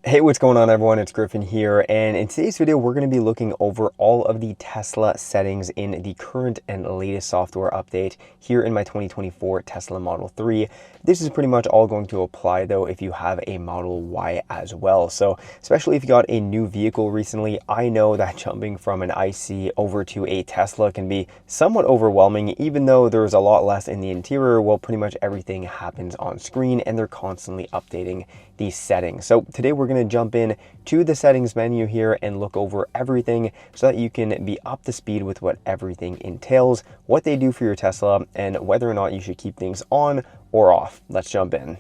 Hey, what's going on everyone? It's Griffin here, and in today's video we're going to be looking over all of the Tesla settings in the current and latest software update here in my 2024 Tesla Model 3. This is pretty much all going to apply though if you have a Model Y as well. So especially if you got a new vehicle recently, I know that jumping from an IC over to a Tesla can be somewhat overwhelming, even though there's a lot less in the interior. Well, pretty much everything happens on screen and they're constantly updating these settings. So today we're going to jump in to the settings menu here and look over everything so that you can be up to speed with what everything entails, what they do for your Tesla, and whether or not you should keep things on or off. Let's jump in.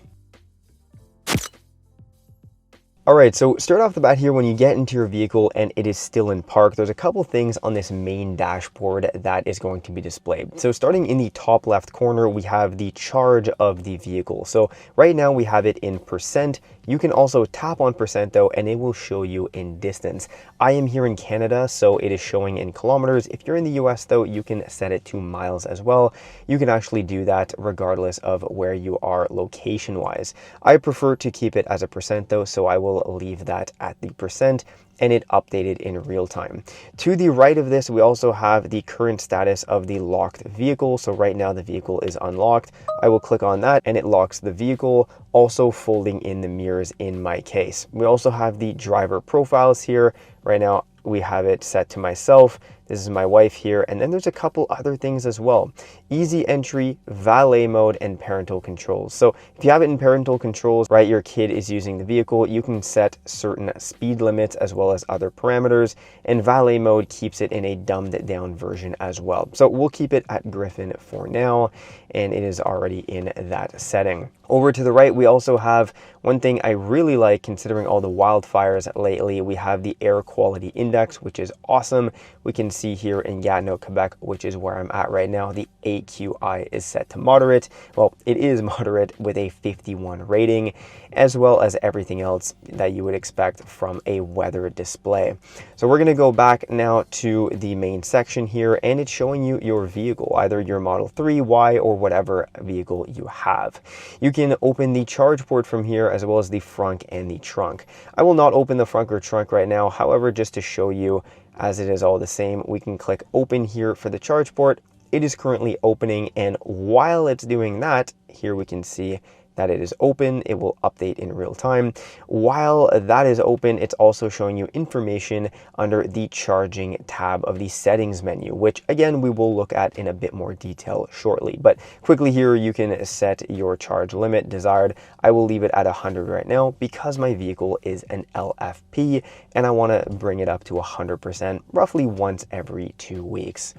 All right, so start off the bat here, when you get into your vehicle and it is still in park, there's a couple things on this main dashboard that is going to be displayed. So starting in the top left corner, we have the charge of the vehicle. So right now we have it in percent. You can also tap on percent though, and it will show you in distance. I am here in Canada, so it is showing in kilometers. If you're in the US though, you can set it to miles as well. You can actually do that regardless of where you are location wise. I prefer to keep it as a percent though, so I will leave that at the percent and it updated in real time. To the right of this, we also have the current status of the locked vehicle. So right now the vehicle is unlocked. I will click on that and it locks the vehicle, also folding in the mirrors in my case. We also have the driver profiles here. Right now we have it set to myself. This is my wife here. And then there's a couple other things as well. Easy entry, valet mode, and parental controls. So if you have it in parental controls, right, your kid is using the vehicle, you can set certain speed limits as well as other parameters. And valet mode keeps it in a dumbed down version as well. So we'll keep it at Griffin for now. And it is already in that setting. Over to the right, we also have one thing I really like considering all the wildfires lately. We have the air quality index, which is awesome. We can see here in Gatineau, Quebec, which is where I'm at right now, the AQI is set to moderate. Well, it is moderate with a 51 rating, as well as everything else that you would expect from a weather display. So we're going to go back now to the main section here, and it's showing you your vehicle, either your Model 3, Y, or whatever vehicle you have. You can open the charge port from here, as well as the front and the trunk. I will not open the front or trunk right now. However, just to show you, as it is all the same, we can click open here for the charge port. It is currently opening, and while it's doing that, here we can see that it is open. It will update in real time. While that is open, it's also showing you information under the charging tab of the settings menu, which again, we will look at in a bit more detail shortly. But quickly here, you can set your charge limit desired. I will leave it at 100 right now because my vehicle is an LFP and I want to bring it up to 100% roughly once every 2 weeks.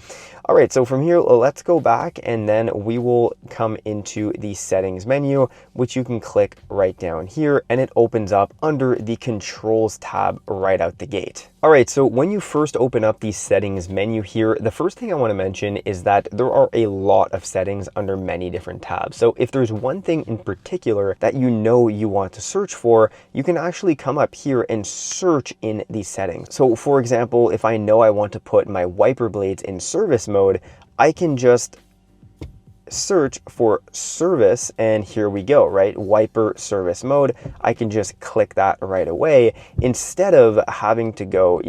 All right, so from here, let's go back and then we will come into the settings menu, which you can click right down here, and it opens up under the controls tab right out the gate. All right, so when you first open up the settings menu here, the first thing I want to mention is that there are a lot of settings under many different tabs. So if there's one thing in particular that you know you want to search for, you can actually come up here and search in the settings. So for example, if I know I want to put my wiper blades in service mode, I can just search for service, and here we go, right? Wiper service mode. I can just click that right away instead of having to go,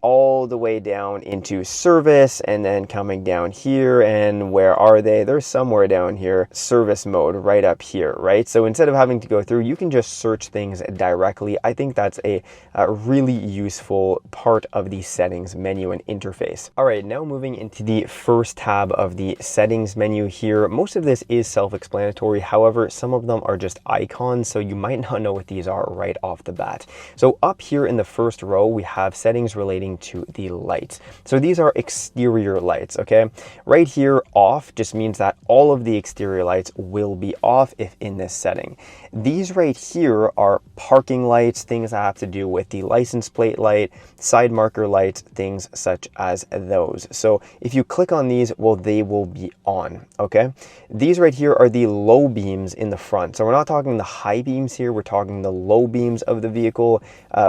all the way down into service and then coming down here, and where are they? They're somewhere down here, service mode right up here, right? So instead of having to go through, you can just search things directly. I think that's a really useful part of the settings menu and interface. All right, now moving into the first tab of the settings menu here. Most of this is self-explanatory. However, some of them are just icons, so you might not know what these are right off the bat. So up here in the first row, we have settings relating to the lights. So these are exterior lights, okay? Right here, off just means that all of the exterior lights will be off if in this setting. These right here are parking lights, things that have to do with the license plate light, side marker lights, things such as those. So if you click on these, well, they will be on, okay? These right here are the low beams in the front. So we're not talking the high beams here, we're talking the low beams of the vehicle,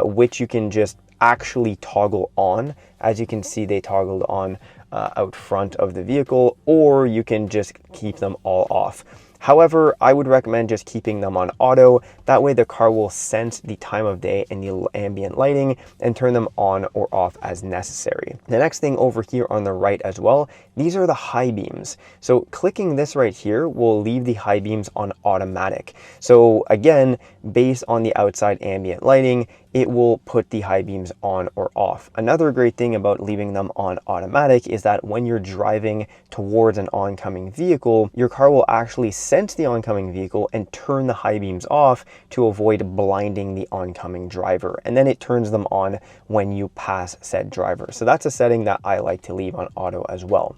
which you can just actually toggle on. As you can see, they toggled on out front of the vehicle, or you can just keep them all off. However, I would recommend just keeping them on auto. That way the car will sense the time of day and the ambient lighting and turn them on or off as necessary. The next thing over here on the right as well, these are the high beams. So clicking this right here will leave the high beams on automatic. So again, based on the outside ambient lighting, it will put the high beams on or off. Another great thing about leaving them on automatic is that when you're driving towards an oncoming vehicle, your car will actually sense the oncoming vehicle and turn the high beams off to avoid blinding the oncoming driver. And then it turns them on when you pass said driver. So that's a setting that I like to leave on auto as well.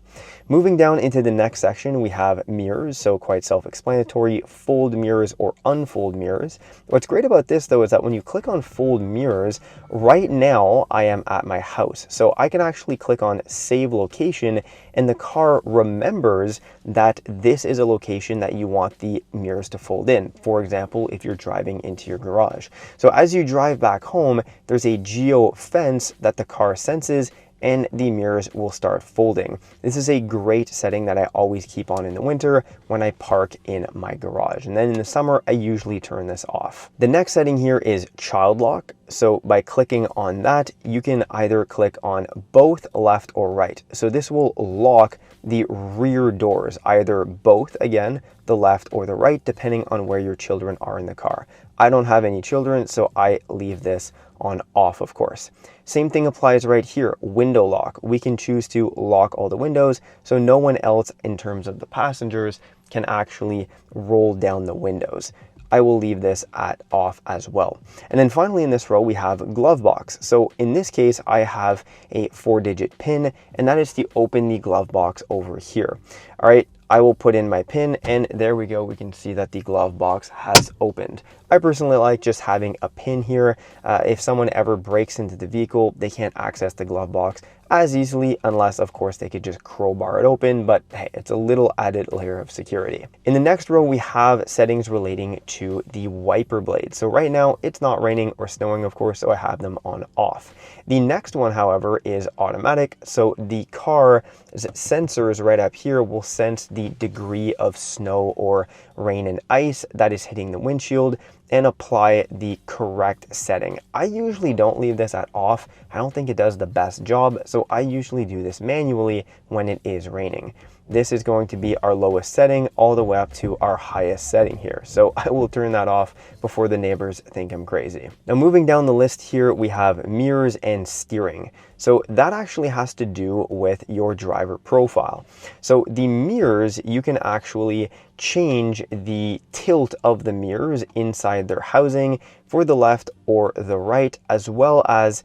Moving down into the next section, we have mirrors. So quite self-explanatory, fold mirrors or unfold mirrors. What's great about this though is that when you click on fold mirrors, right now I am at my house. So I can actually click on save location and the car remembers that this is a location that you want the mirrors to fold in. For example, if you're driving into your garage. So as you drive back home, there's a geo fence that the car senses and the mirrors will start folding. This is a great setting that I always keep on in the winter when I park in my garage. And then in the summer, I usually turn this off. The next setting here is child lock. So by clicking on that, you can either click on both left or right. So this will lock the rear doors, either both, again, the left or the right, depending on where your children are in the car. I don't have any children, so I leave this on off, of course. Same thing applies right here, window lock. We can choose to lock all the windows so no one else in terms of the passengers can actually roll down the windows. I will leave this at off as well. And then finally in this row, we have glove box. So in this case, I have a 4-digit PIN, and that is to open the glove box over here. All right, I will put in my PIN and there we go. We can see that the glove box has opened. I personally like just having a PIN here. If someone ever breaks into the vehicle, they can't access the glove box as easily unless of course they could just crowbar it open, but hey, it's a little added layer of security. In the next row, we have settings relating to the wiper blades. So right now it's not raining or snowing, of course, so I have them on off. The next one, however, is automatic. So the car's sensors right up here will sense the degree of snow or rain and ice that is hitting the windshield and apply the correct setting. I usually don't leave this at off. I don't think it does the best job, so I usually do this manually when it is raining. This is going to be our lowest setting all the way up to our highest setting here. So I will turn that off before the neighbors think I'm crazy. Now moving down the list here, we have mirrors and steering. So that actually has to do with your driver profile. So the mirrors, you can actually change the tilt of the mirrors inside their housing for the left or the right, as well as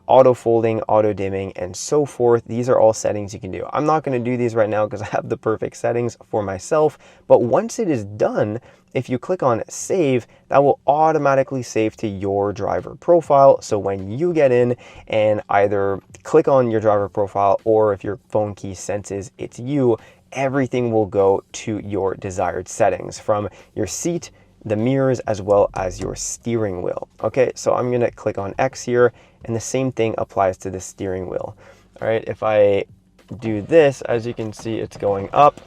auto folding, auto dimming, and so forth. These are all settings you can do. I'm not going to do these right now because I have the perfect settings for myself, but once it is done, if you click on save, that will automatically save to your driver profile. So when you get in and either click on your driver profile or if your phone key senses it's you, everything will go to your desired settings from your seat, the mirrors, as well as your steering wheel. Okay, so I'm going to click on X here, and the same thing applies to the steering wheel. All right, if I do this, as you can see, it's going up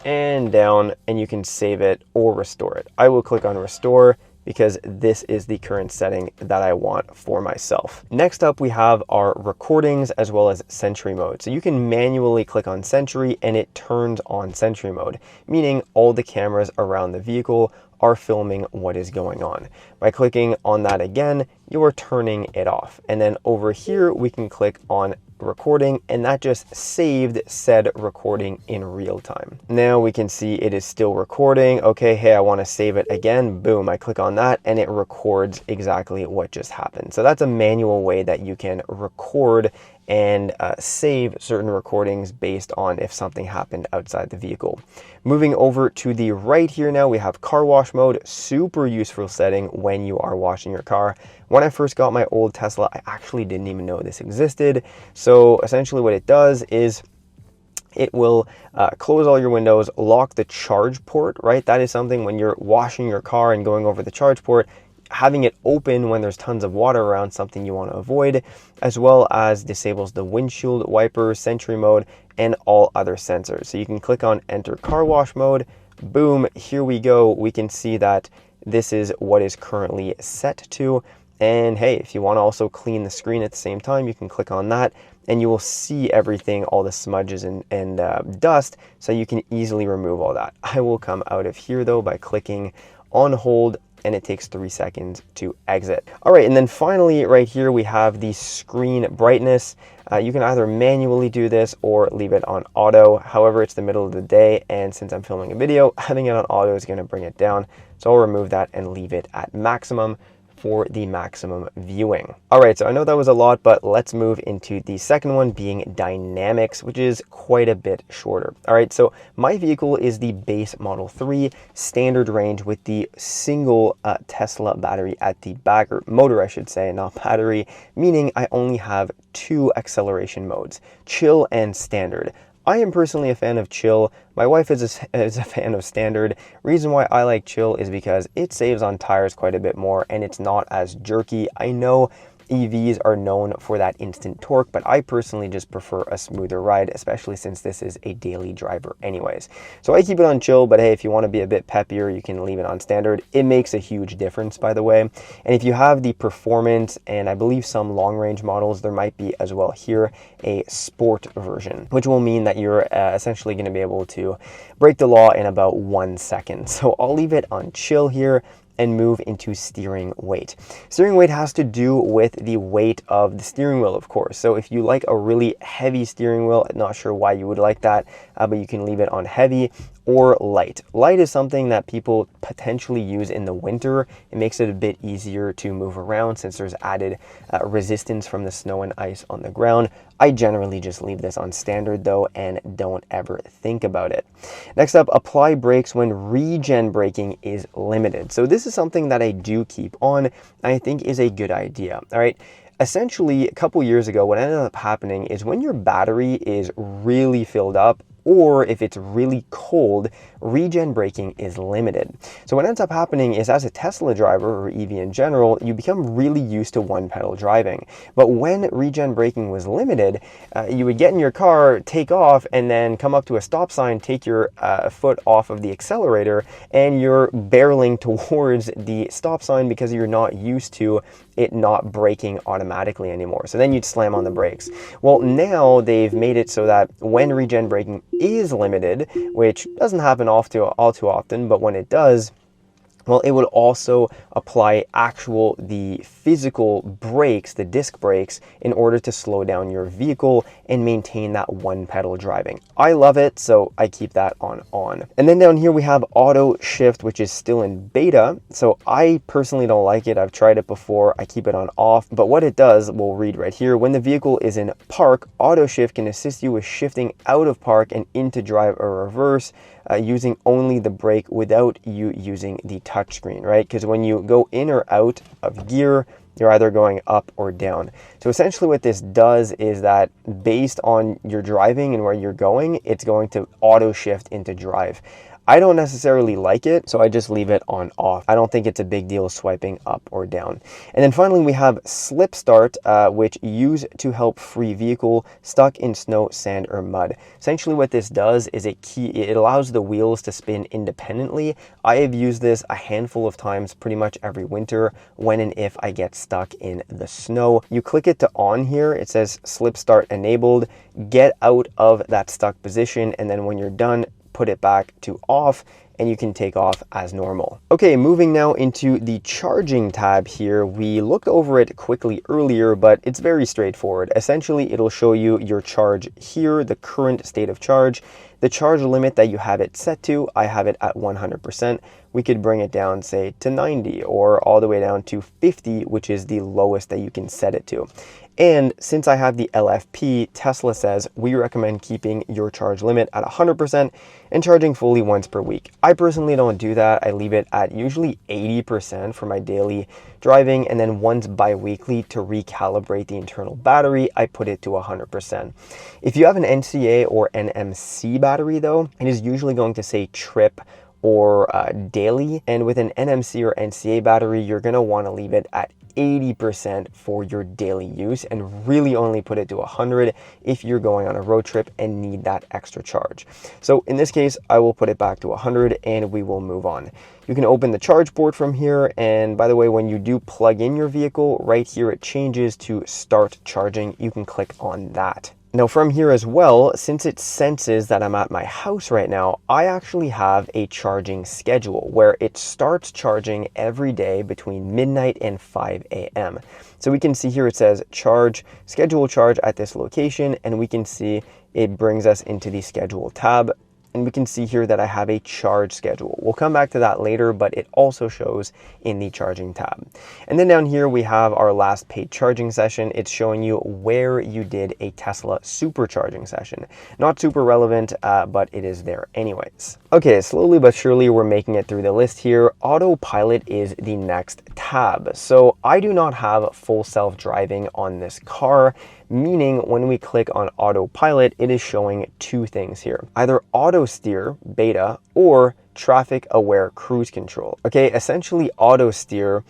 and down, and you can save it or restore it. I will click on restore because this is the current setting that I want for myself. Next up, we have our recordings as well as Sentry mode. So you can manually click on Sentry and it turns on Sentry mode, meaning all the cameras around the vehicle are filming what is going on. By clicking on that again, you are turning it off. And then over here, we can click on recording, and that just saved said recording in real time. Now we can see it is still recording. Okay, hey, I want to save it again. Boom, I click on that and it records exactly what just happened. So that's a manual way that you can record and save certain recordings based on if something happened outside the vehicle. Moving over to the right here now, we have car wash mode. Super useful setting when you are washing your car. When I first got my old Tesla, I actually didn't even know this existed. So essentially what it does is it will close all your windows, lock the charge port, right? That is something when you're washing your car and going over the charge port, having it open when there's tons of water around, something you want to avoid, as well as disables the windshield wipers, Sentry mode, and all other sensors. So you can click on enter car wash mode, Boom, here we go. We can see that this is what is currently set to. And hey, if you want to also clean the screen at the same time, you can click on that and you will see everything, all the smudges and dust, so you can easily remove all that. I will come out of here though by clicking on hold, and it takes 3 seconds to exit. All right, and then finally right here we have the screen brightness. You can either manually do this or leave it on auto. However, it's the middle of the day, and since I'm filming a video, having it on auto is going to bring it down. So I'll remove that and leave it at maximum for the maximum viewing. All right, so I know that was a lot, but let's move into the second one, being dynamics, which is quite a bit shorter. All right, so my vehicle is the base Model 3 standard range with the single Tesla battery at the back, or motor I should say, not battery, meaning I only have 2 acceleration modes, chill and standard. I am personally a fan of chill. My wife is a fan of standard. Reason why I like chill is because it saves on tires quite a bit more and it's not as jerky. I know EVs are known for that instant torque, but I personally just prefer a smoother ride, especially since this is a daily driver anyways. So I keep it on chill, but hey, if you want to be a bit peppier, you can leave it on standard. It makes a huge difference, by the way. And if you have the performance, and I believe some long range models, there might be as well here a sport version, which will mean that you're essentially going to be able to break the law in about 1 second. So I'll leave it on chill here and move into steering weight. Steering weight has to do with the weight of the steering wheel, of course. So if you like a really heavy steering wheel, I'm not sure why you would like that, but you can leave it on heavy or light. Light is something that people potentially use in the winter. It makes it a bit easier to move around since there's added resistance from the snow and ice on the ground. I generally just leave this on standard though and don't ever think about it. Next up, apply brakes when regen braking is limited. So this is something that I do keep on, and I think is a good idea. All right. Essentially, a couple years ago, what ended up happening is when your battery is really filled up, or if it's really cold, regen braking is limited. So what ends up happening is, as a Tesla driver or EV in general, you become really used to one pedal driving. But when regen braking was limited, you would get in your car, take off, and then come up to a stop sign, take your foot off of the accelerator, and you're barreling towards the stop sign because you're not used to it not braking automatically anymore. So then you'd slam on the brakes. Well, now they've made it so that when regen braking is limited, which doesn't happen all too often, but when it does, well, it would also apply the physical brakes, the disc brakes, in order to slow down your vehicle and maintain that one pedal driving. I love it, so I keep that on. And then down here we have auto shift, which is still in beta. So I personally don't like it. I've tried it before. I keep it on off, but what it does, we'll read right here. When the vehicle is in park, auto shift can assist you with shifting out of park and into drive or reverse, using only the brake without you using the touchscreen, right? Because when you go in or out of gear, you're either going up or down. So essentially what this does is that based on your driving and where you're going, it's going to auto shift into drive. I don't necessarily like it, so I just leave it on off. I don't think it's a big deal swiping up or down. And then finally, we have slip start, which use to help free vehicle stuck in snow, sand, or mud. Essentially what this does is it allows the wheels to spin independently. I have used this a handful of times pretty much every winter when and if I get stuck in the snow. You click it to on here, it says slip start enabled, get out of that stuck position, and then when you're done, put it back to off and you can take off as normal. Okay, moving now into the charging tab here. We looked over it quickly earlier, but it's very straightforward. Essentially, it'll show you your charge here, the current state of charge, the charge limit that you have it set to. I have it at 100%. We could bring it down, say, to 90 or all the way down to 50, which is the lowest that you can set it to. And since I have the LFP, Tesla says we recommend keeping your charge limit at 100% and charging fully once per week. I personally don't do that. I leave it at usually 80% for my daily driving, and then once bi-weekly to recalibrate the internal battery, I put it to 100%. If you have an NCA or NMC battery though, it is usually going to say trip or daily, and with an NMC or NCA battery, you're going to want to leave it at 80% for your daily use, and really only put it to 100 if you're going on a road trip and need that extra charge. So in this case, I will put it back to 100 and we will move on. You can open the charge port from here, and by the way, when you do plug in your vehicle, right here it changes to start charging. You can click on that. Now from here as well, since it senses that I'm at my house right now, I actually have a charging schedule where it starts charging every day between midnight and 5 a.m. So we can see here it says charge, schedule charge at this location, and we can see it brings us into the schedule tab. And we can see here that I have a charge schedule. We'll come back to that later, but it also shows in the charging tab. And then down here we have our last paid charging session. It's showing you where you did a Tesla supercharging session. Not super relevant, but it is there anyways. Okay, slowly but surely we're making it through the list here. Autopilot is the next tab. So I do not have full self-driving on this car, meaning when we click on autopilot, it is showing two things here: either auto steer beta or traffic aware cruise control. Okay, essentially auto steer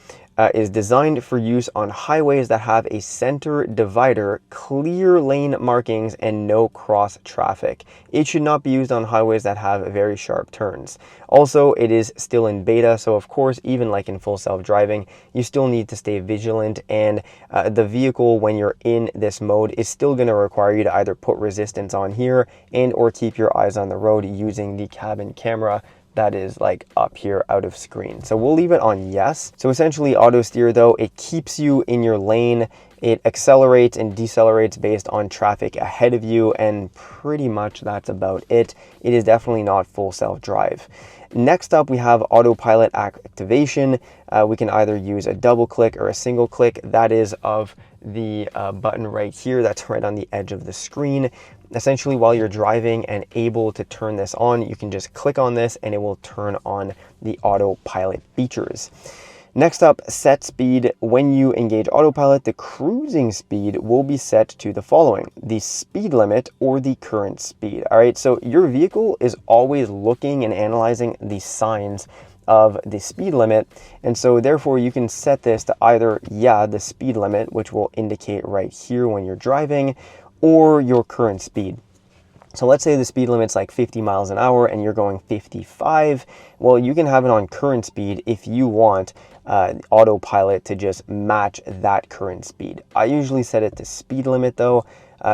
is designed for use on highways that have a center divider, clear lane markings, and no cross traffic. It should not be used on highways that have very sharp turns. Also, it is still in beta, so of course, even like in full self-driving, you still need to stay vigilant, and the vehicle, when you're in this mode, is still going to require you to either put resistance on here and or keep your eyes on the road using the cabin camera that is like up here out of screen. So we'll leave it on yes. So essentially auto steer though, it keeps you in your lane. It accelerates and decelerates based on traffic ahead of you, and pretty much that's about it. It is definitely not full self-drive. Next up, we have autopilot activation. We can either use a double click or a single click. That is of the button right here that's right on the edge of the screen. Essentially, while you're driving and able to turn this on, you can just click on this and it will turn on the autopilot features. Next up, set speed. When you engage autopilot, the cruising speed will be set to the following: the speed limit or the current speed. All right, so your vehicle is always looking and analyzing the signs of the speed limit, and so therefore you can set this to either the speed limit, which will indicate right here when you're driving, or your current speed. So let's say the speed limit's like 50 miles an hour and you're going 55. Well, you can have it on current speed if you want autopilot to just match that current speed. I usually set it to speed limit though,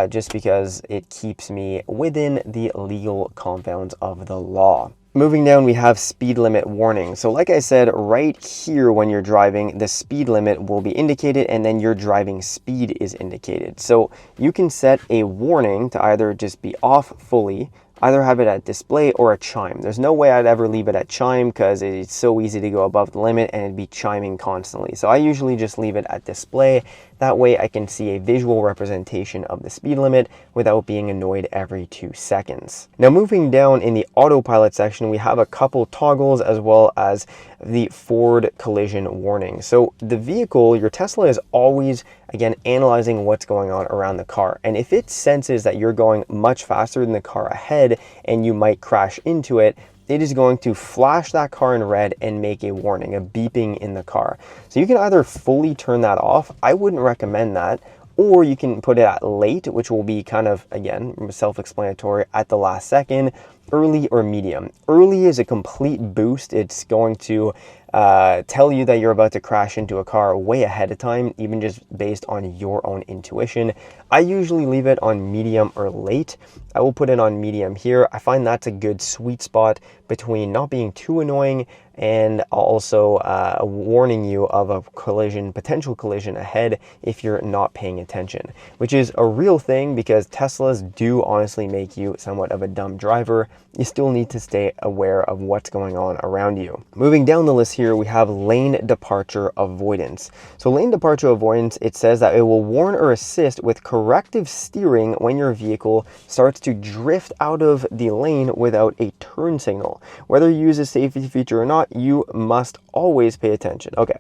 just because it keeps me within the legal confines of the law. Moving down, we have speed limit warning. So like I said, right here when you're driving, the speed limit will be indicated and then your driving speed is indicated. So you can set a warning to either just be off fully, either have it at display or a chime. There's no way I'd ever leave it at chime because it's so easy to go above the limit and it'd be chiming constantly. So I usually just leave it at display. That way I can see a visual representation of the speed limit without being annoyed every 2 seconds. Now moving down in the autopilot section, we have a couple toggles as well as the forward collision warning. So the vehicle, your Tesla, is always, again, analyzing what's going on around the car. And if it senses that you're going much faster than the car ahead and you might crash into it, it is going to flash that car in red and make a warning, a beeping in the car. So you can either fully turn that off. I wouldn't recommend that. Or you can put it at late, which will be kind of, again, self-explanatory, at the last second, early or medium. Early is a complete boost. It's going to tell you that you're about to crash into a car way ahead of time, even just based on your own intuition. I usually leave it on medium or late. I will put it on medium here. I find that's a good sweet spot between not being too annoying and also warning you of a collision, potential collision ahead if you're not paying attention, which is a real thing because Teslas do honestly make you somewhat of a dumb driver. You still need to stay aware of what's going on around you. Moving down the list here, we have lane departure avoidance. So lane departure avoidance, it says that it will warn or assist with corrective steering when your vehicle starts to drift out of the lane without a turn signal. Whether you use a safety feature or not, you must always pay attention. Okay,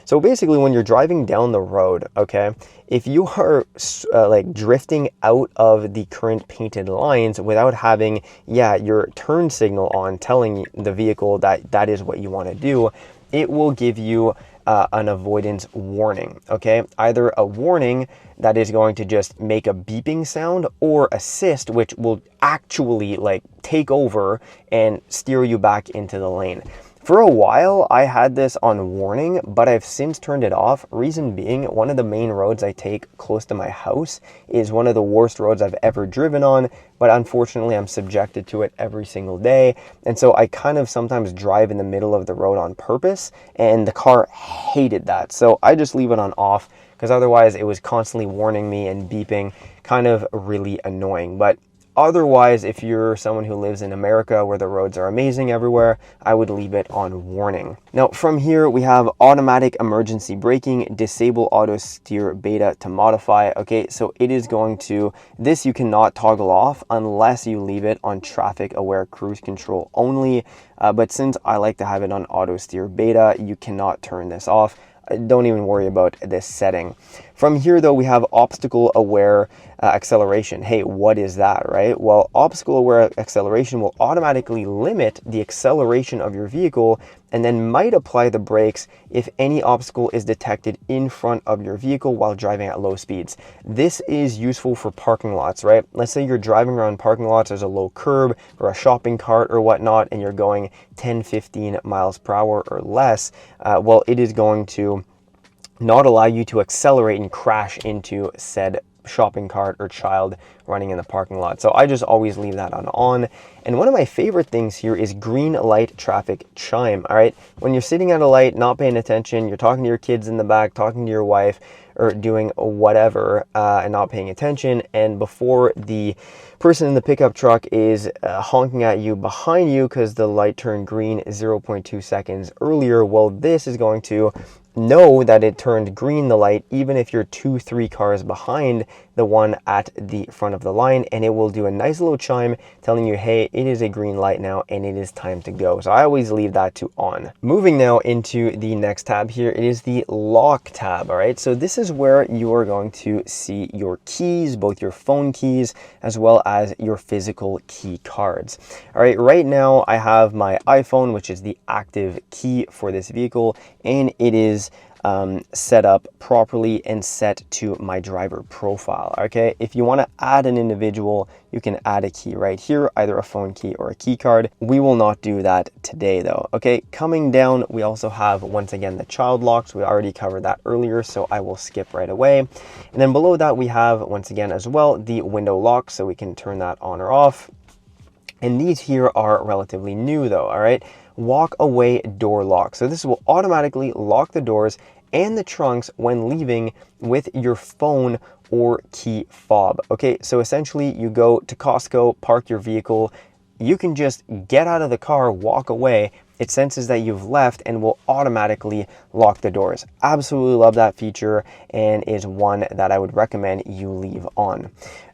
so basically when you're driving down the road, okay, if you are like drifting out of the current painted lines without having, your turn signal on telling the vehicle that that is what you want to do, it will give you an avoidance warning, okay? Either a warning that is going to just make a beeping sound, or assist, which will actually like take over and steer you back into the lane. For a while, I had this on warning, but I've since turned it off. Reason being, one of the main roads I take close to my house is one of the worst roads I've ever driven on, but unfortunately I'm subjected to it every single day. And so I kind of sometimes drive in the middle of the road on purpose, and the car hated that. So I just leave it on off, because otherwise it was constantly warning me and beeping, kind of really annoying. But otherwise, if you're someone who lives in America where the roads are amazing everywhere, I would leave it on warning. Now from here, we have automatic emergency braking, disable auto steer beta to modify. Okay, so it is going to, this you cannot toggle off unless you leave it on traffic aware cruise control only. But since I like to have it on auto steer beta, you cannot turn this off. Don't even worry about this setting. From here though, we have obstacle aware acceleration. Hey, what is that, right? Well, obstacle aware acceleration will automatically limit the acceleration of your vehicle and then might apply the brakes if any obstacle is detected in front of your vehicle while driving at low speeds. This is useful for parking lots, right? Let's say you're driving around parking lots, there's a low curb or a shopping cart or whatnot, and you're going 10, 15 miles per hour or less. Well, it is going to not allow you to accelerate and crash into said shopping cart or child running in the parking lot. So I just always leave that on. And one of my favorite things here is green light traffic chime. All right, when you're sitting at a light, not paying attention, you're talking to your kids in the back, talking to your wife, or doing whatever, and not paying attention, and before the person in the pickup truck is honking at you behind you because the light turned green 0.2 seconds earlier, well, this is going to know that it turned green, the light, even if you're 2-3 cars behind the one at the front of the line, and it will do a nice little chime telling you, hey, it is a green light now and it is time to go. So I always leave that to on. Moving now into the next tab here, it is the lock tab. All right, so this is where you are going to see your keys, both your phone keys as well as your physical key cards. All right, right now I have my iPhone, which is the active key for this vehicle, and it is set up properly and set to my driver profile. Okay, if you want to add an individual, you can add a key right here, either a phone key or a key card. We will not do that today though. Okay, coming down, we also have, once again, the child locks. We already covered that earlier, so I will skip right away. And then below that, we have, once again as well, the window lock, so we can turn that on or off. And these here are relatively new though. All right, walk away door lock. So this will automatically lock the doors and the trunks when leaving with your phone or key fob. Okay, so essentially you go to Costco, park your vehicle, you can just get out of the car, walk away. It senses that you've left and will automatically lock the doors. Absolutely love that feature, and is one that I would recommend you leave on.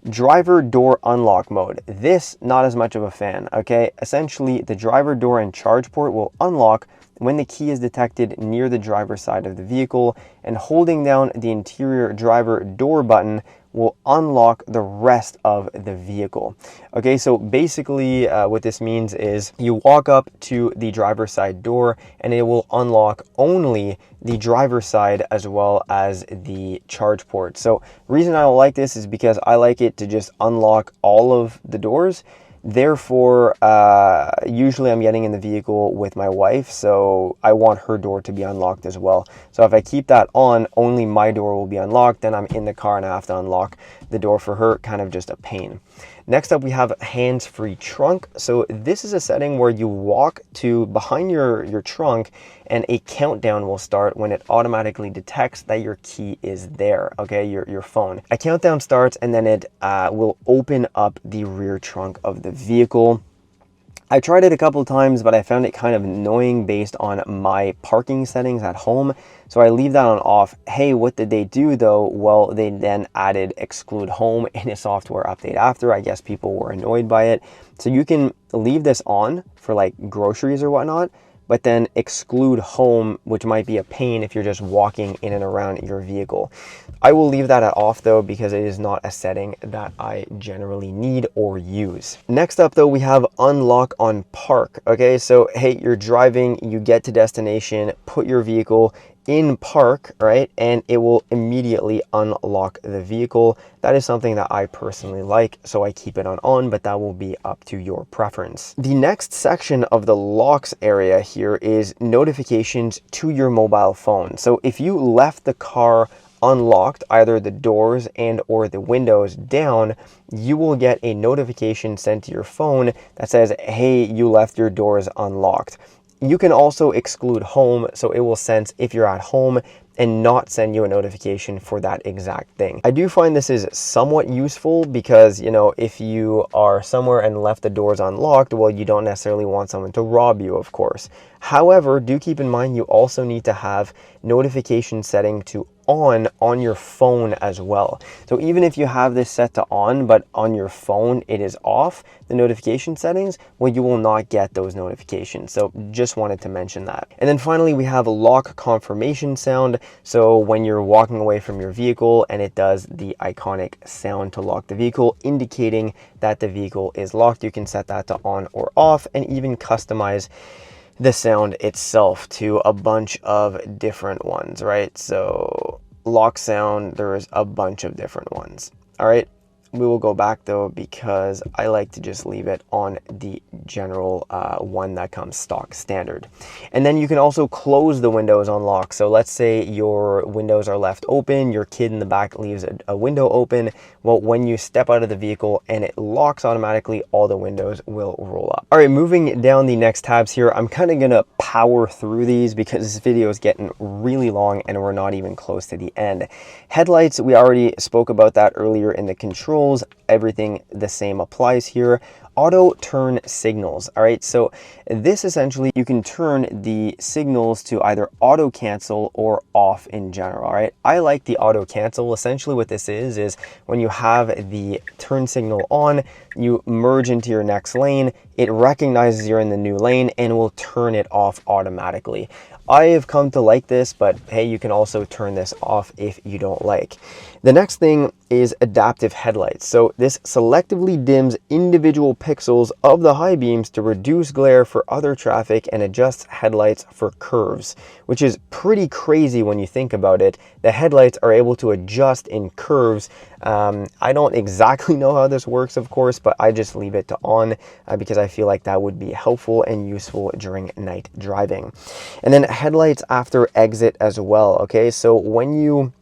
Driver door unlock mode. This, not as much of a fan, okay? Essentially, the driver door and charge port will unlock when the key is detected near the driver's side of the vehicle, and holding down the interior driver door button will unlock the rest of the vehicle. Okay, so basically what this means is you walk up to the driver's side door and it will unlock only the driver's side as well as the charge port. So reason I don't like this is because I like it to just unlock all of the doors. Therefore, usually I'm getting in the vehicle with my wife, so I want her door to be unlocked as well. So if I keep that on, only my door will be unlocked, then I'm in the car and I have to unlock the door for her, kind of just a pain. Next up, we have hands-free trunk. So this is a setting where you walk to behind your trunk and a countdown will start when it automatically detects that your key is there, okay, your phone. A countdown starts and then it will open up the rear trunk of the vehicle. I tried it a couple of times, but I found it kind of annoying based on my parking settings at home. So I leave that on off. Hey, what did they do though? Well, they then added exclude home in a software update after. I guess people were annoyed by it. So you can leave this on for like groceries or whatnot, but then exclude home, which might be a pain if you're just walking in and around your vehicle. I will leave that off though, because it is not a setting that I generally need or use. Next up though, we have unlock on park. Okay, so hey, you're driving, you get to destination, put your vehicle in park, right, and it will immediately unlock the vehicle. That is something that I personally like, so I keep it on, but that will be up to your preference. The next section of the locks area here is notifications to your mobile phone. So if you left the car unlocked, either the doors and or the windows down, you will get a notification sent to your phone that says, hey, you left your doors unlocked. You can also exclude home, so it will sense if you're at home and not send you a notification for that exact thing. I do find this is somewhat useful because, you know, if you are somewhere and left the doors unlocked, well, you don't necessarily want someone to rob you, of course. However, do keep in mind you also need to have notification setting to on your phone as well. So even if you have this set to on, but on your phone it is off, the notification settings, well, you will not get those notifications. So just wanted to mention that. And then finally, we have a lock confirmation sound. So when you're walking away from your vehicle and it does the iconic sound to lock the vehicle, indicating that the vehicle is locked, you can set that to on or off and even customize the sound itself to a bunch of different ones, right? So lock sound, there's a bunch of different ones. All right, we will go back though, because I like to just leave it on the general one that comes stock standard. And then you can also close the windows on lock. So let's say your windows are left open, your kid in the back leaves a window open. Well, when you step out of the vehicle and it locks automatically, all the windows will roll up. All right, moving down the next tabs here, I'm kind of gonna power through these because this video is getting really long and we're not even close to the end. Headlights, we already spoke about that earlier in the controls. Everything the same applies here. Auto turn signals. All right, so this essentially, you can turn the signals to either auto cancel or off in general. All right, I like the auto cancel. Essentially what this is when you have the turn signal on, you merge into your next lane, it recognizes you're in the new lane and will turn it off automatically. I have come to like this, but hey, you can also turn this off if you don't like. The next thing is adaptive headlights. So this selectively dims individual pixels of the high beams to reduce glare for other traffic and adjusts headlights for curves, which is pretty crazy when you think about it. The headlights are able to adjust in curves. I don't exactly know how this works, of course, but I just leave it to on because I feel like that would be helpful and useful during night driving. And then headlights after exit as well. Okay, so when you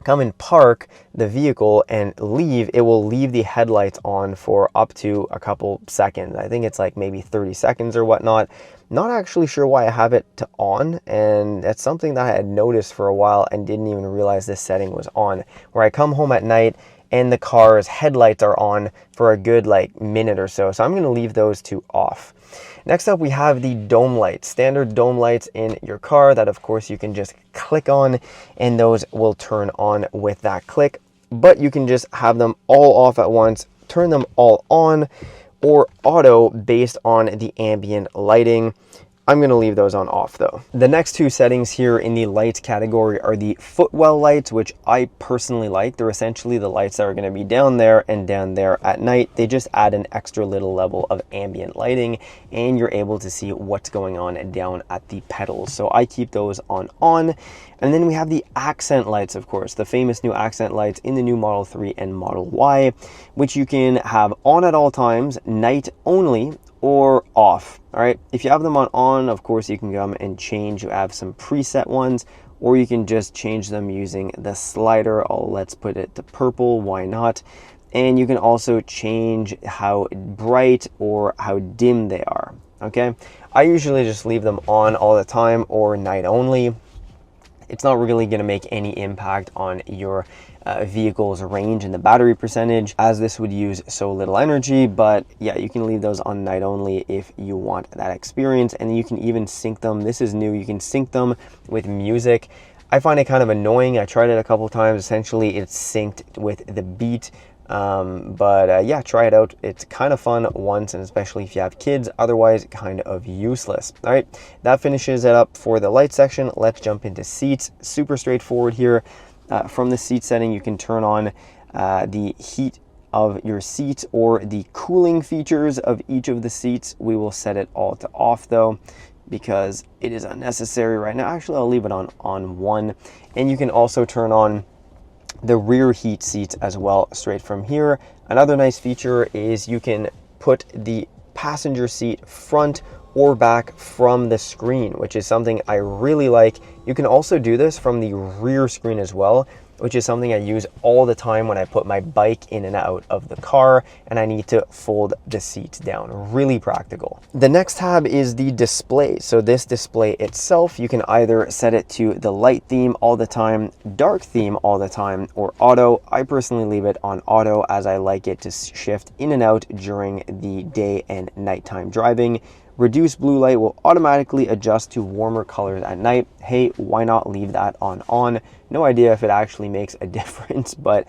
come and park the vehicle and leave, it will leave the headlights on for up to a couple seconds. I think it's like maybe 30 seconds or whatnot. Not actually sure why I have it to on, and that's something that I had noticed for a while and didn't even realize this setting was on, where I come home at night and the car's headlights are on for a good like minute or so. So I'm going to leave those two off. Next up, we have the dome lights, standard dome lights in your car that of course you can just click on and those will turn on with that click, but you can just have them all off at once, turn them all on or auto based on the ambient lighting. I'm going to leave those on off though. The next two settings here in the lights category are the footwell lights, which I personally like. They're essentially the lights that are going to be down there and down there at night. They just add an extra little level of ambient lighting and you're able to see what's going on down at the pedals. So I keep those on. And then we have the accent lights, of course, the famous new accent lights in the new Model 3 and Model Y, which you can have on at all times, night only, or off. All right, if you have them on, of course you can come and change. You have some preset ones, or you can just change them using the slider. Let's put it to purple, why not? And you can also change how bright or how dim they are. Okay, I usually just leave them on all the time or night only. It's not really going to make any impact on your vehicle's range and the battery percentage, as this would use so little energy. But yeah, you can leave those on night only if you want that experience. And you can even sync them. This is new. You can sync them with music. I find it kind of annoying. I tried it a couple times. Essentially, it's synced with the beat. Yeah, try it out. It's kind of fun once, and especially if you have kids. Otherwise, kind of useless. All right, that finishes it up for the light section. Let's jump into seats. Super straightforward here. From the seat setting, you can turn on the heat of your seats or the cooling features of each of the seats. We will set it all to off though. because it is unnecessary right now. Actually, I'll leave it on 1. And you can also turn on the rear heat seats as well straight from here. Another nice feature is you can put the passenger seat front or back from the screen, which is something I really like. You can also do this from the rear screen as well, which is something I use all the time when I put my bike in and out of the car and I need to fold the seats down. Really practical. The next tab is the display. So this display itself, you can either set it to the light theme all the time, dark theme all the time, or auto. I personally leave it on auto as I like it to shift in and out during the day and nighttime driving. Reduced blue light will automatically adjust to warmer colors at night. Hey, why not leave that on? No idea if it actually makes a difference, but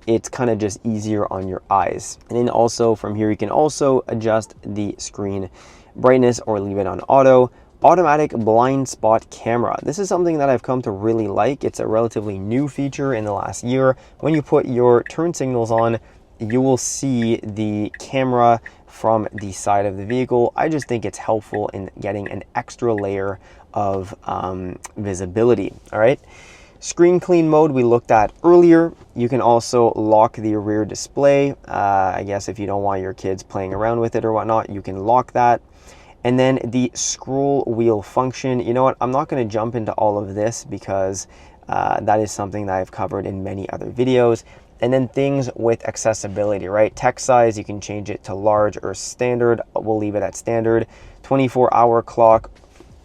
it's kind of just easier on your eyes. And then also from here, you can also adjust the screen brightness or leave it on auto. Automatic blind spot camera. This is something that I've come to really like. It's a relatively new feature in the last year. When you put your turn signals on, you will see the camera from the side of the vehicle. I just think it's helpful in getting an extra layer of visibility. All right. Screen clean mode we looked at earlier. You can also lock the rear display. I guess if you don't want your kids playing around with it or whatnot, you can lock that. And then the scroll wheel function. You know what? I'm not going to jump into all of this because that is something that I've covered in many other videos. And then things with accessibility, right? Text size, you can change it to large or standard. We'll leave it at standard. 24-hour clock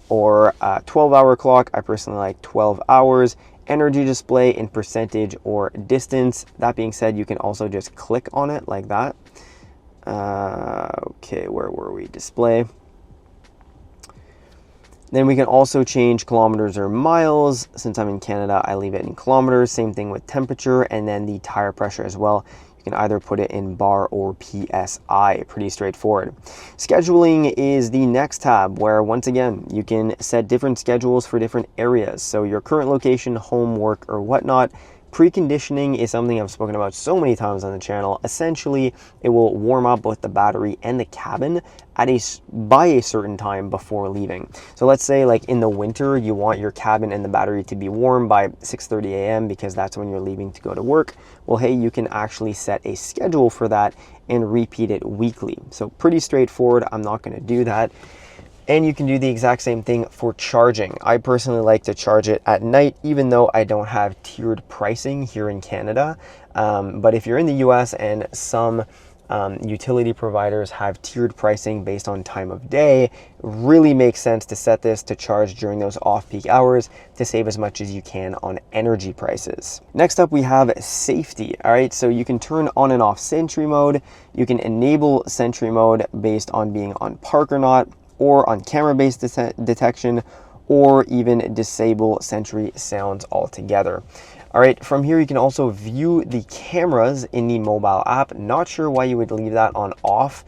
or 12-hour clock. I personally like 12 hours. Energy display in percentage or distance. That being said, you can also just click on it like that. Okay, where were we? Display. Then we can also change kilometers or miles. Since I'm in Canada, I leave it in kilometers. Same thing with temperature and then the tire pressure as well. You can either put it in bar or PSI. Pretty straightforward. Scheduling is the next tab where once again, you can set different schedules for different areas. So your current location, home, work, or whatnot. Preconditioning is something I've spoken about so many times on the channel. Essentially, it will warm up both the battery and the cabin by a certain time before leaving. So let's say like in the winter, you want your cabin and the battery to be warm by 6:30 a.m. because that's when you're leaving to go to work. Well, hey, you can actually set a schedule for that and repeat it weekly. So pretty straightforward. I'm not going to do that. And you can do the exact same thing for charging. I personally like to charge it at night, even though I don't have tiered pricing here in Canada. But if you're in the US and some utility providers have tiered pricing based on time of day, really makes sense to set this to charge during those off-peak hours to save as much as you can on energy prices. Next up, we have safety. All right, so you can turn on and off sentry mode. You can enable sentry mode based on being on park or not, or on camera-based detection, or even disable sentry sounds altogether. All right, from here you can also view the cameras in the mobile app. Not sure why you would leave that on off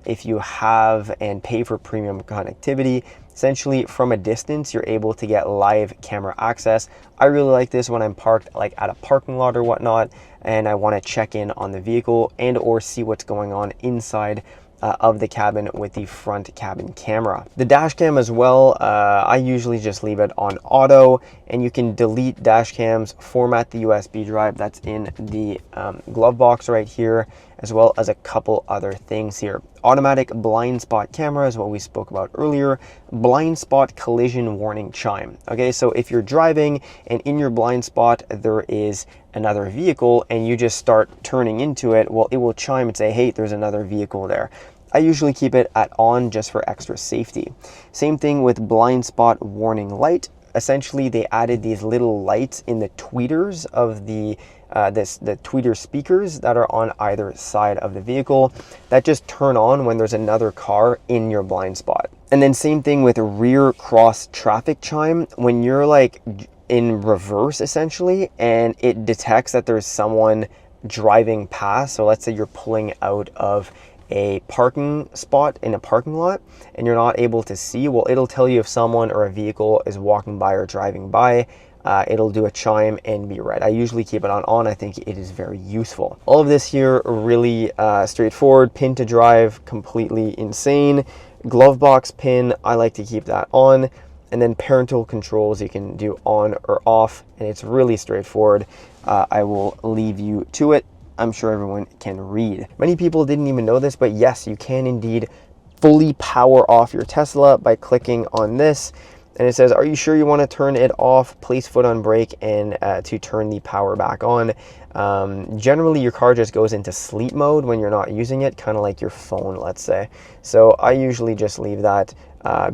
if you have and pay for premium connectivity. Essentially, from a distance, you're able to get live camera access. I really like this when I'm parked like at a parking lot or whatnot, and I want to check in on the vehicle and or see what's going on inside of the cabin with the front cabin camera. The dash cam as well, I usually just leave it on auto, and you can delete dash cams, format the USB drive that's in the glove box right here, as well as a couple other things here. Automatic blind spot camera is what we spoke about earlier. Blind spot collision warning chime. Okay, so if you're driving and in your blind spot there is another vehicle and you just start turning into it, well, it will chime and say, hey, there's another vehicle there. I usually keep it at on just for extra safety. Same thing with blind spot warning light. Essentially, they added these little lights in the tweeters of the tweeter speakers that are on either side of the vehicle that just turn on when there's another car in your blind spot. And then same thing with rear cross traffic chime. When you're like in reverse essentially, and it detects that there's someone driving past. So let's say you're pulling out of a parking spot in a parking lot and you're not able to see, well, it'll tell you if someone or a vehicle is walking by or driving by. It'll do a chime and be red. I usually keep it on. I think it is very useful. All of this here really straightforward. Pin to drive, completely insane. Glove box pin, I like to keep that on. And then parental controls, you can do on or off, and it's really straightforward. I will leave you to it. I'm sure everyone can read. Many people didn't even know this, but yes, you can indeed fully power off your Tesla by clicking on this. And it says, are you sure you want to turn it off? Place foot on brake and to turn the power back on. Generally, your car just goes into sleep mode when you're not using it, kind of like your phone, let's say. So I usually just leave that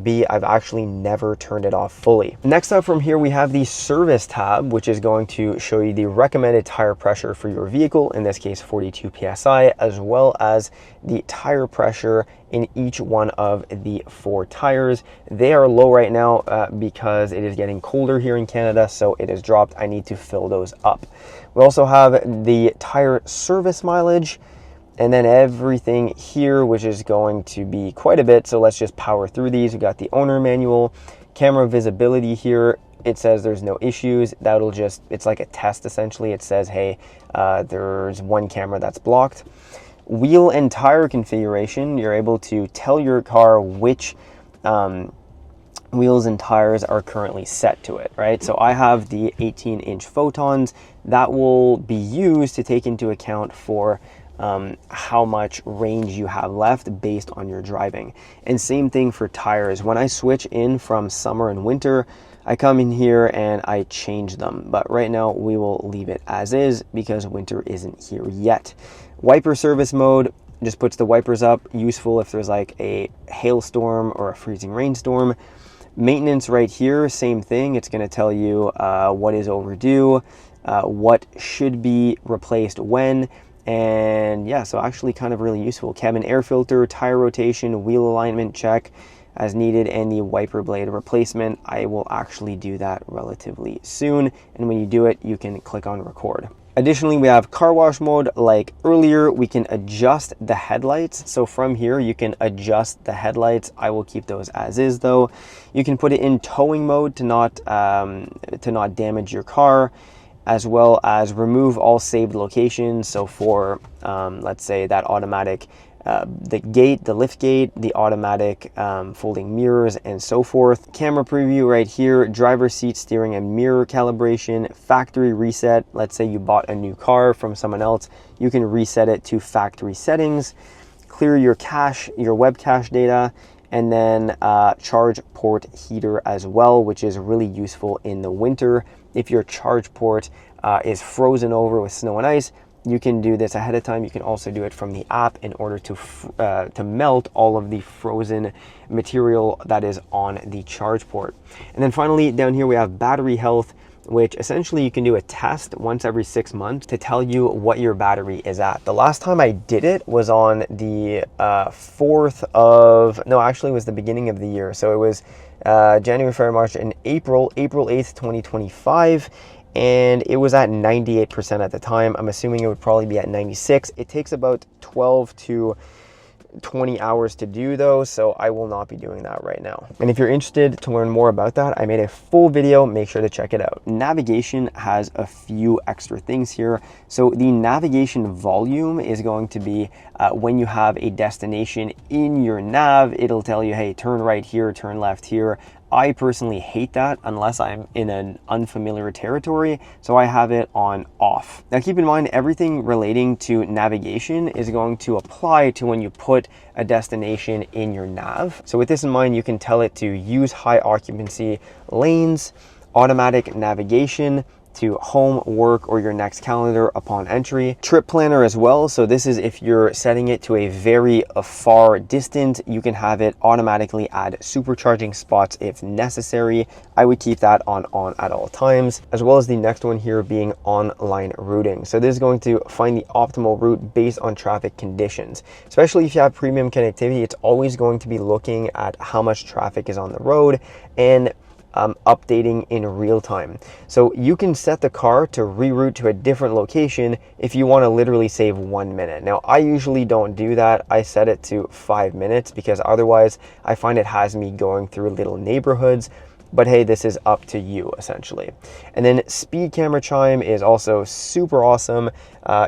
be. I've actually never turned it off fully. Next up from here, we have the service tab, which is going to show you the recommended tire pressure for your vehicle, in this case 42 psi, as well as the tire pressure in each one of the 4 tires. They are low right now because it is getting colder here in Canada, so it is dropped. I need to fill those up. We also have the tire service mileage, and then everything here, which is going to be quite a bit. So let's just power through these. We got the owner manual, camera visibility here. It says there's no issues. That'll just, it's like a test essentially. It says, hey, there's 1 camera that's blocked. Wheel and tire configuration, you're able to tell your car which wheels and tires are currently set to it, right? So I have the 18-inch Photons that will be used to take into account for how much range you have left based on your driving. And same thing for tires. When I switch in from summer and winter, I come in here and I change them. But right now we will leave it as is because winter isn't here yet. Wiper service mode just puts the wipers up, useful if there's like a hailstorm or a freezing rainstorm. Maintenance right here, same thing. It's going to tell you what is overdue, what should be replaced when. And yeah, so actually kind of really useful. Cabin air filter, tire rotation, wheel alignment check as needed, and the wiper blade replacement. I will actually do that relatively soon. And when you do it, you can click on record. Additionally, we have car wash mode. Like earlier, we can adjust the headlights. So from here, you can adjust the headlights. I will keep those as is though. You can put it in towing mode to not damage your car, as well as remove all saved locations. So for, let's say that automatic, the gate, the lift gate, the automatic folding mirrors and so forth. Camera preview right here, driver seat, steering and mirror calibration, factory reset. Let's say you bought a new car from someone else, you can reset it to factory settings, clear your cache, your web cache data, and then charge port heater as well, which is really useful in the winter. If your charge port is frozen over with snow and ice, you can do this ahead of time. You can also do it from the app in order to melt all of the frozen material that is on the charge port. And then finally, down here we have battery health, which essentially you can do a test once every 6 months to tell you what your battery is at. The last time I did it was on the 4th of, no, actually it was the beginning of the year. So it was January, February, March, and April 8th, 2025. And it was at 98% at the time. I'm assuming it would probably be at 96. It takes about 12 to 20 hours to do though, so I will not be doing that right now. And if you're interested to learn more about that, I made a full video, make sure to check it out. Navigation has a few extra things here. So the navigation volume is going to be when you have a destination in your nav, it'll tell you, hey, turn right here, turn left here. I personally hate that unless I'm in an unfamiliar territory, so I have it on off. Now keep in mind, everything relating to navigation is going to apply to when you put a destination in your nav. So with this in mind, you can tell it to use high occupancy lanes, automatic navigation to home, work, or your next calendar upon entry. Trip planner as well. So this is if you're setting it to a very far distance, you can have it automatically add supercharging spots if necessary. I would keep that on at all times, as well as the next one here being online routing. So this is going to find the optimal route based on traffic conditions. Especially if you have premium connectivity, it's always going to be looking at how much traffic is on the road and updating in real time. So you can set the car to reroute to a different location if you want to literally save 1 minute. Now, I usually don't do that. I set it to 5 minutes because otherwise I find it has me going through little neighborhoods but hey, this is up to you essentially. And then speed camera chime is also super awesome.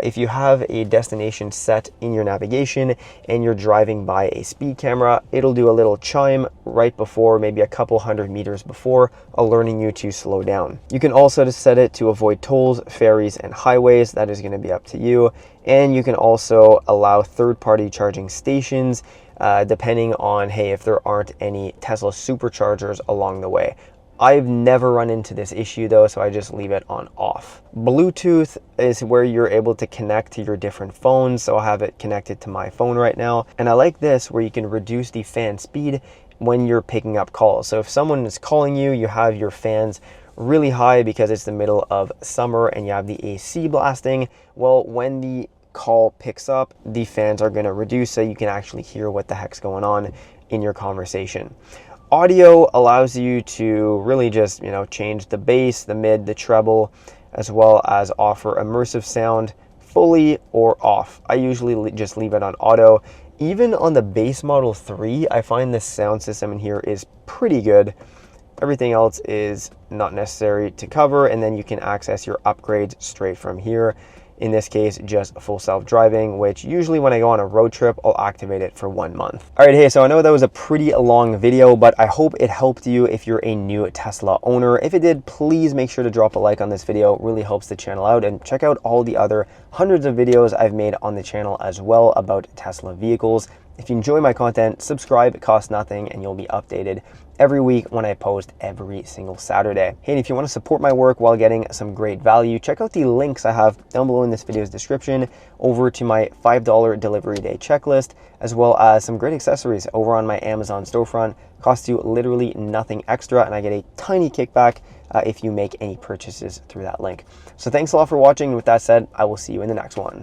If you have a destination set in your navigation and you're driving by a speed camera, it'll do a little chime right before, maybe a couple 100 meters before, alerting you to slow down. You can also just set it to avoid tolls, ferries, and highways. That is going to be up to you. And you can also allow third-party charging stations, depending on, hey, if there aren't any Tesla superchargers along the way. I've never run into this issue though, so I just leave it on off. Bluetooth is where you're able to connect to your different phones, so I'll have it connected to my phone right now. And I like this where you can reduce the fan speed when you're picking up calls. So if someone is calling you, you have your fans really high because it's the middle of summer and you have the AC blasting. Well, when the call picks up, the fans are going to reduce so you can actually hear what the heck's going on in your conversation. Audio allows you to really just, change the bass, the mid, the treble, as well as offer immersive sound fully or off. I usually just leave it on auto. Even on the base Model 3, I find this sound system in here is pretty good. Everything else is not necessary to cover, and then you can access your upgrades straight from here. In this case, just full self-driving, which usually when I go on a road trip, I'll activate it for 1 month. All right, hey, so I know that was a pretty long video, but I hope it helped you if you're a new Tesla owner. If it did, please make sure to drop a like on this video. It really helps the channel out, and check out all the other hundreds of videos I've made on the channel as well about Tesla vehicles. If you enjoy my content, subscribe, it costs nothing, and you'll be updated every week when I post every single Saturday. Hey, and if you want to support my work while getting some great value, check out the links I have down below in this video's description over to my $5 delivery day checklist, as well as some great accessories over on my Amazon storefront. Costs you literally nothing extra, and I get a tiny kickback if you make any purchases through that link. So thanks a lot for watching. With that said, I will see you in the next one.